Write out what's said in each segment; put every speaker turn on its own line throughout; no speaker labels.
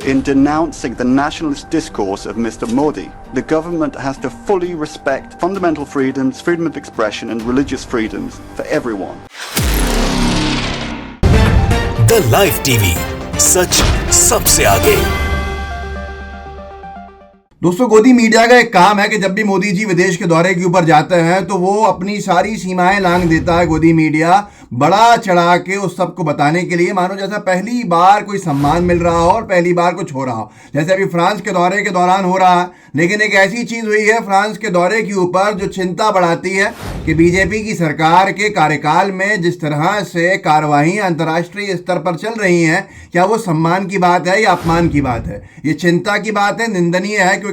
In denouncing the nationalist discourse of Mr. Modi, the government has to fully respect fundamental freedoms, freedom of expression and religious freedoms for everyone.
The Live TV, सच सबसे आगे।
दोस्तों, गोदी media का एक काम है कि जब भी मोदी जी विदेश के दौरे के ऊपर जाते हैं तो वो अपनी सारी सीमाएं लांघ देता है। गोदी मीडिया बड़ा चढ़ा के उस सबको बताने के लिए, मानो जैसा पहली बार कोई सम्मान मिल रहा हो और पहली बार कुछ हो रहा हो, जैसे अभी फ्रांस के दौरे के दौरान हो रहा है। लेकिन एक ऐसी चीज हुई है फ्रांस के दौरे के ऊपर जो चिंता बढ़ाती है कि बीजेपी की सरकार के कार्यकाल में जिस तरह से कार्रवाई अंतर्राष्ट्रीय स्तर पर चल रही हैं, क्या वो सम्मान की बात है या अपमान की बात है? ये चिंता की बात है, निंदनीय है, क्योंकि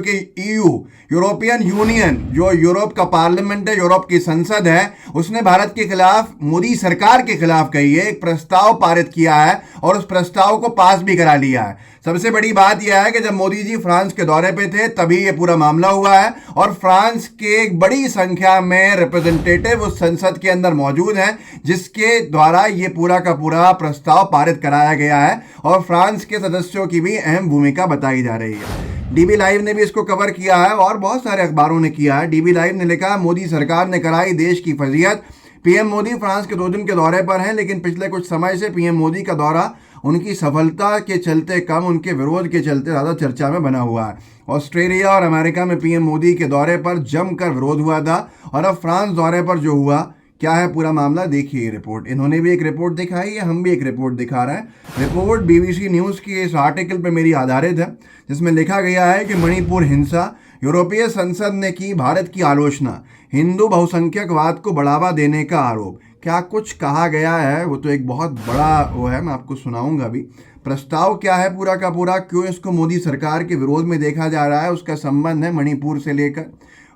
यूरोपियन यूनियन, जो यूरोप का पार्लियामेंट है, यूरोप की संसद है, उसने भारत के खिलाफ, मोदी सरकार के खिलाफ कहिए, एक प्रस्ताव पारित किया है और उस प्रस्ताव को पास भी करा लिया है। सबसे बड़ी बात यह है कि जब मोदी जी फ्रांस के दौरे पे थे तभी ये पूरा मामला हुआ है और फ्रांस के एक बड़ी संख्या में रिप्रेजेंटेटिव उस संसद के अंदर मौजूद हैं, जिसके द्वारा ये पूरा का पूरा प्रस्ताव पारित कराया गया है और फ्रांस के सदस्यों की भी अहम भूमिका बताई जा रही है। डीबी लाइव ने भी इसको कवर किया है और बहुत सारे अखबारों ने किया है। डीबी लाइव ने लिखा, मोदी सरकार ने कराई देश की फजीहत। पीएम मोदी फ्रांस के 2 दिन के दौरे पर हैं, लेकिन पिछले कुछ समय से पीएम मोदी का दौरा उनकी सफलता के चलते कम, उनके विरोध के चलते ज़्यादा चर्चा में बना हुआ है। ऑस्ट्रेलिया और अमेरिका में पीएम मोदी के दौरे पर जमकर विरोध हुआ था और अब फ्रांस दौरे पर जो हुआ, क्या है पूरा मामला, देखिए रिपोर्ट। इन्होंने भी एक रिपोर्ट दिखाई है, हम भी एक रिपोर्ट दिखा रहे हैं। रिपोर्ट बीबीसी न्यूज़ की इस आर्टिकल पर मेरी आधारित है, जिसमें लिखा गया है कि मणिपुर हिंसा, यूरोपीय संसद ने की भारत की आलोचना, हिंदू बहुसंख्यकवाद को बढ़ावा देने का आरोप। क्या कुछ कहा गया है, वो तो एक बहुत बड़ा वो है, मैं आपको सुनाऊंगा भी। प्रस्ताव क्या है पूरा का पूरा, क्यों इसको मोदी सरकार के विरोध में देखा जा रहा है, उसका संबंध है मणिपुर से लेकर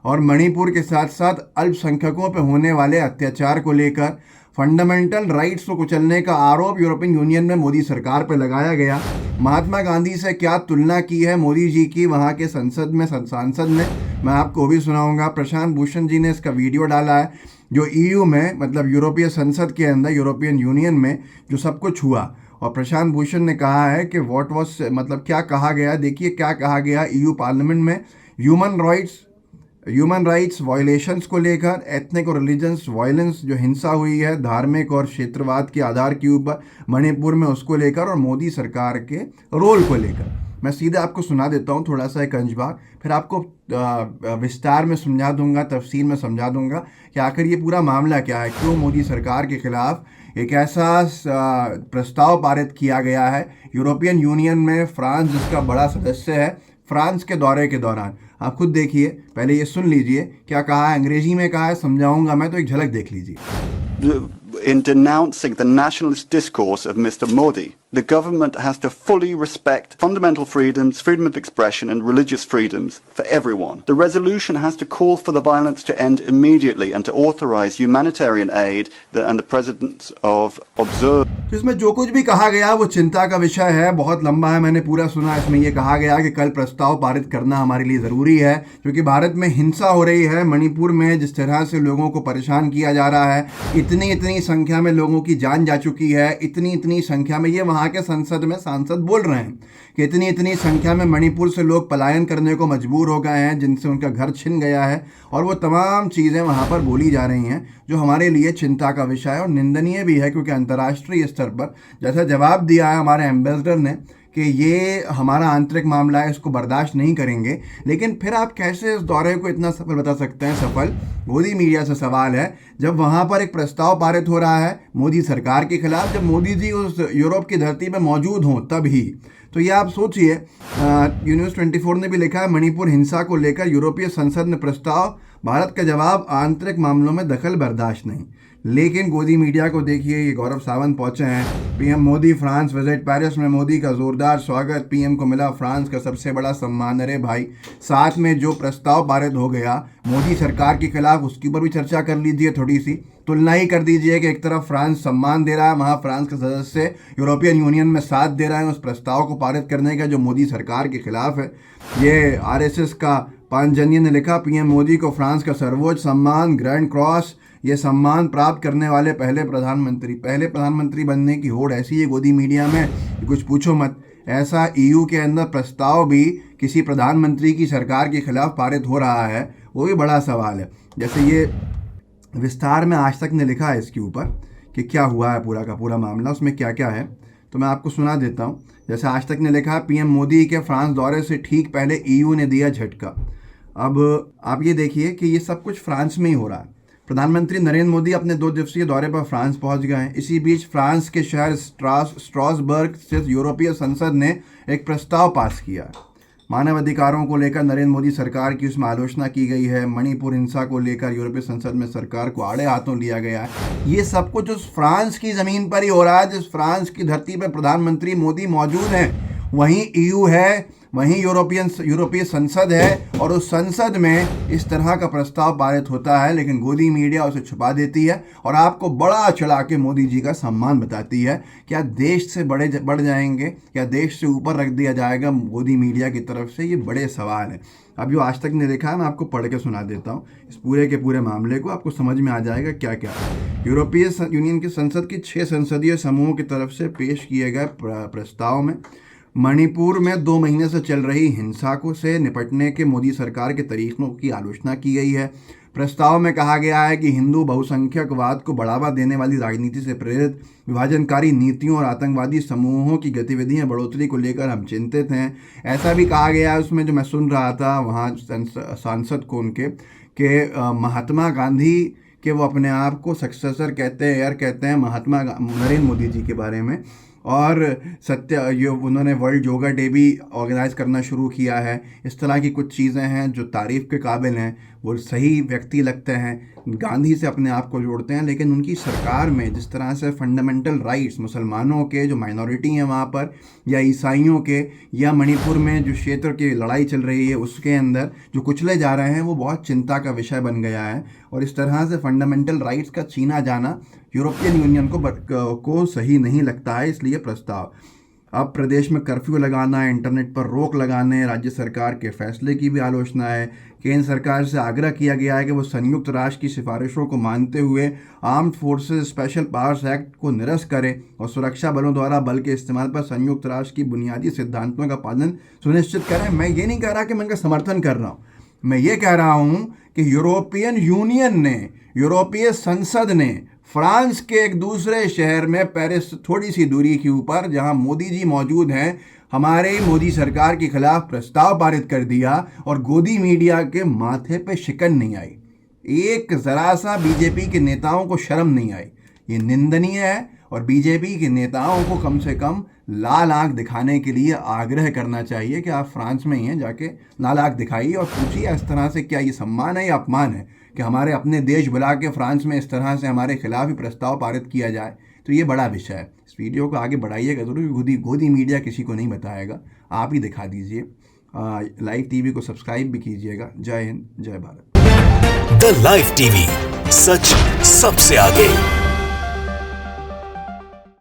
और मणिपुर के साथ साथ अल्पसंख्यकों पर होने वाले अत्याचार को लेकर, फंडामेंटल राइट्स को कुचलने का आरोप यूरोपियन यूनियन में मोदी सरकार पर लगाया गया। महात्मा गांधी से क्या तुलना की है मोदी जी की वहाँ के सांसद ने, मैं आपको भी सुनाऊंगा। प्रशांत भूषण जी ने इसका वीडियो डाला है, जो ईयू में, मतलब यूरोपीय संसद के अंदर, यूरोपियन यूनियन में जो सब कुछ हुआ, और प्रशांत भूषण ने कहा है कि व्हाट वाज, मतलब क्या कहा गया। देखिए क्या कहा गया ईयू पार्लियामेंट में, ह्यूमन राइट्स वायलेशंस को लेकर, एथनिक और रिलीजियस वायलेंस, जो हिंसा हुई है धार्मिक और क्षेत्रवाद के आधार के ऊपर मणिपुर में, उसको लेकर, और मोदी सरकार के रोल को लेकर। मैं सीधे आपको सुना देता हूँ थोड़ा सा एक अंशभाग, फिर आपको विस्तार में समझा दूंगा, तफसील में समझा दूंगा कि आखिर ये पूरा मामला क्या है, क्यों मोदी सरकार के खिलाफ एक ऐसा प्रस्ताव पारित किया गया है यूरोपियन यूनियन में। फ्रांस जिसका बड़ा सदस्य है, फ्रांस के दौरे के दौरान आप खुद देखिए, पहले ये सुन लीजिए क्या कहा है, अंग्रेजी में कहा है, समझाऊंगा मैं, तो एक झलक देख लीजिए।
In denouncing the nationalist discourse of Mr. Modi, the government has to fully respect fundamental freedoms, freedom of expression and religious freedoms for everyone. The resolution has to call for the violence to end immediately and to authorize humanitarian aid and the presence of observed.
इसमें जो कुछ भी कहा गया वो चिंता का विषय है, बहुत लंबा है, मैंने पूरा सुना। इसमें यह कहा गया कि कल प्रस्ताव पारित करना हमारे लिए ज़रूरी है, क्योंकि भारत में हिंसा हो रही है। मणिपुर में जिस तरह से लोगों को परेशान किया जा रहा है, इतनी संख्या में लोगों की जान जा चुकी है, इतनी संख्या में, ये वहाँ के संसद में सांसद बोल रहे हैं कि इतनी संख्या में मणिपुर से लोग पलायन करने को मजबूर हो गए हैं, जिनसे उनका घर छिन गया है, और वो तमाम चीज़ें वहाँ पर बोली जा रही हैं, जो हमारे लिए चिंता का विषय है और निंदनीय भी है, क्योंकि अंतर्राष्ट्रीय स्तर पर जैसा जवाब दिया है हमारे एम्बेसडर ने कि ये हमारा आंतरिक मामला है, इसको बर्दाश्त नहीं करेंगे। लेकिन फिर आप कैसे इस दौरे को इतना सफल बता सकते हैं? सफल मोदी मीडिया से सवाल है, जब वहाँ पर एक प्रस्ताव पारित हो रहा है मोदी सरकार के खिलाफ, जब मोदी जी उस यूरोप की धरती पर मौजूद हों तभी। तो ये आप सोचिए, न्यूज़ 24 ने भी लिखा है, मणिपुर हिंसा को लेकर यूरोपीय संसद ने प्रस्ताव, भारत का जवाब, आंतरिक मामलों में दखल बर्दाश्त नहीं। लेकिन गोदी मीडिया को देखिए, ये गौरव सावंत पहुंचे हैं, PM Modi France visit, Paris में मोदी का जोरदार स्वागत, पीएम को मिला फ्रांस का सबसे बड़ा सम्मान। अरे भाई, साथ में जो प्रस्ताव पारित हो गया मोदी सरकार के खिलाफ, उसके ऊपर भी चर्चा कर लीजिए, थोड़ी सी तुलना ही कर दीजिए कि एक तरफ फ्रांस सम्मान दे रहा है, वहाँ फ्रांस के सदस्य यूरोपियन यूनियन में साथ दे रहे हैं उस प्रस्ताव को पारित करने का जो मोदी सरकार के खिलाफ है। ये आरएसएस का पांजन्य ने लिखा, पीएम मोदी को फ्रांस का सर्वोच्च सम्मान ग्रैंड क्रॉस, ये सम्मान प्राप्त करने वाले पहले प्रधानमंत्री बनने की होड़ ऐसी है गोदी मीडिया में, कुछ पूछो मत। ऐसा ईयू के अंदर प्रस्ताव भी किसी प्रधानमंत्री की सरकार के खिलाफ पारित हो रहा है, वो भी बड़ा सवाल है। जैसे ये विस्तार में आज तक ने लिखा है इसके ऊपर कि क्या हुआ है पूरा का पूरा मामला, उसमें क्या क्या है, तो मैं आपको सुना देता हूँ। जैसे आज तक ने लिखा है, पीएम मोदी के फ्रांस दौरे से ठीक पहले ईयू ने दिया झटका। अब आप ये देखिए कि ये सब कुछ फ्रांस में ही हो रहा है। प्रधानमंत्री नरेंद्र मोदी अपने 2 दिवसीय दौरे पर फ्रांस पहुंच गए हैं। इसी बीच फ्रांस के शहर स्ट्रासबर्ग स्थित यूरोपीय संसद ने एक प्रस्ताव पास किया। मानव अधिकारों को लेकर नरेंद्र मोदी सरकार की उसमें आलोचना की गई है। मणिपुर हिंसा को लेकर यूरोपीय संसद में सरकार को आड़े हाथों लिया गया है। ये सब कुछ उस फ्रांस की ज़मीन पर ही हो रहा है जिस फ्रांस की धरती पर प्रधानमंत्री मोदी मौजूद हैं। वहीं ईयू है, वहीं यूरोपीय संसद है, और उस संसद में इस तरह का प्रस्ताव पारित होता है, लेकिन गोदी मीडिया उसे छुपा देती है और आपको बड़ा चढ़ा के मोदी जी का सम्मान बताती है। क्या देश से बढ़ जाएंगे? क्या देश से ऊपर रख दिया जाएगा गोदी मीडिया की तरफ से? ये बड़े सवाल हैं। अब जो आज तक ने देखा है, मैं आपको पढ़ के सुना देता हूँ इस पूरे के पूरे मामले को, आपको समझ में आ जाएगा क्या क्या है। यूरोपीय यूनियन की संसद की 6 संसदीय समूहों की तरफ से पेश किए गए प्रस्ताव में मणिपुर में 2 महीने से चल रही हिंसा को से निपटने के मोदी सरकार के तरीकों की आलोचना की गई है। प्रस्ताव में कहा गया है कि हिंदू बहुसंख्यकवाद को बढ़ावा देने वाली राजनीति से प्रेरित विभाजनकारी नीतियों और आतंकवादी समूहों की गतिविधियां बढ़ोतरी को लेकर हम चिंतित हैं। ऐसा भी कहा गया है उसमें, जो मैं सुन रहा था वहाँ सांसद को उनके कि महात्मा गांधी के वो अपने आप को सक्सेसर कहते हैं महात्मा नरेंद्र मोदी जी के बारे में। और ये उन्होंने वर्ल्ड योगा डे भी ऑर्गेनाइज करना शुरू किया है। इस तरह की कुछ चीज़ें हैं जो तारीफ़ के काबिल हैं, वो सही व्यक्ति लगते हैं, गांधी से अपने आप को जोड़ते हैं, लेकिन उनकी सरकार में जिस तरह से फंडामेंटल राइट्स मुसलमानों के जो माइनॉरिटी हैं वहाँ पर, या ईसाइयों के, या मणिपुर में जो क्षेत्र की लड़ाई चल रही है उसके अंदर जो कुचले जा रहे हैं, वो बहुत चिंता का विषय बन गया है। और इस तरह से फंडामेंटल राइट्स का छीना जाना यूरोपियन यूनियन को सही नहीं लगता है। इसलिए प्रस्ताव, अब प्रदेश में कर्फ्यू लगाना है, इंटरनेट पर रोक लगाने राज्य सरकार के फैसले की भी आलोचना है। केंद्र सरकार से आग्रह किया गया है कि वो संयुक्त राष्ट्र की सिफारिशों को मानते हुए armed forces special powers act को निरस्त करे और सुरक्षा बलों द्वारा बल के इस्तेमाल पर संयुक्त राष्ट्र की बुनियादी सिद्धांतों का पालन सुनिश्चित करें। मैं ये नहीं कह रहा कि मैं इनका समर्थन कर रहा हूँ, मैं ये कह रहा हूँ कि यूरोपियन यूनियन ने, यूरोपीय संसद ने फ्रांस के एक दूसरे शहर में, पेरिस थोड़ी सी दूरी के ऊपर जहां मोदी जी मौजूद हैं, हमारे मोदी सरकार के खिलाफ प्रस्ताव पारित कर दिया और गोदी मीडिया के माथे पे शिकन नहीं आई। एक ज़रा सा बीजेपी के नेताओं को शर्म नहीं आई। ये निंदनीय है और बीजेपी के नेताओं को कम से कम लाल आंख दिखाने के लिए आग्रह करना चाहिए कि आप फ्रांस में ही हैं, जाके लाल आंख दिखाइए और पूछिए इस तरह से क्या ये सम्मान है या अपमान है कि हमारे अपने देश बुला के फ्रांस में इस तरह से हमारे खिलाफ ही प्रस्ताव पारित किया जाए। तो ये बड़ा विषय है। इस वीडियो को आगे बढ़ाइएगा ज़रूर। गोदी मीडिया किसी को नहीं बताएगा, आप ही दिखा दीजिए। लाइव टीवी को सब्सक्राइब भी कीजिएगा। जय हिंद, जय भारत।
द लाइव टीवी, सच सबसे आगे।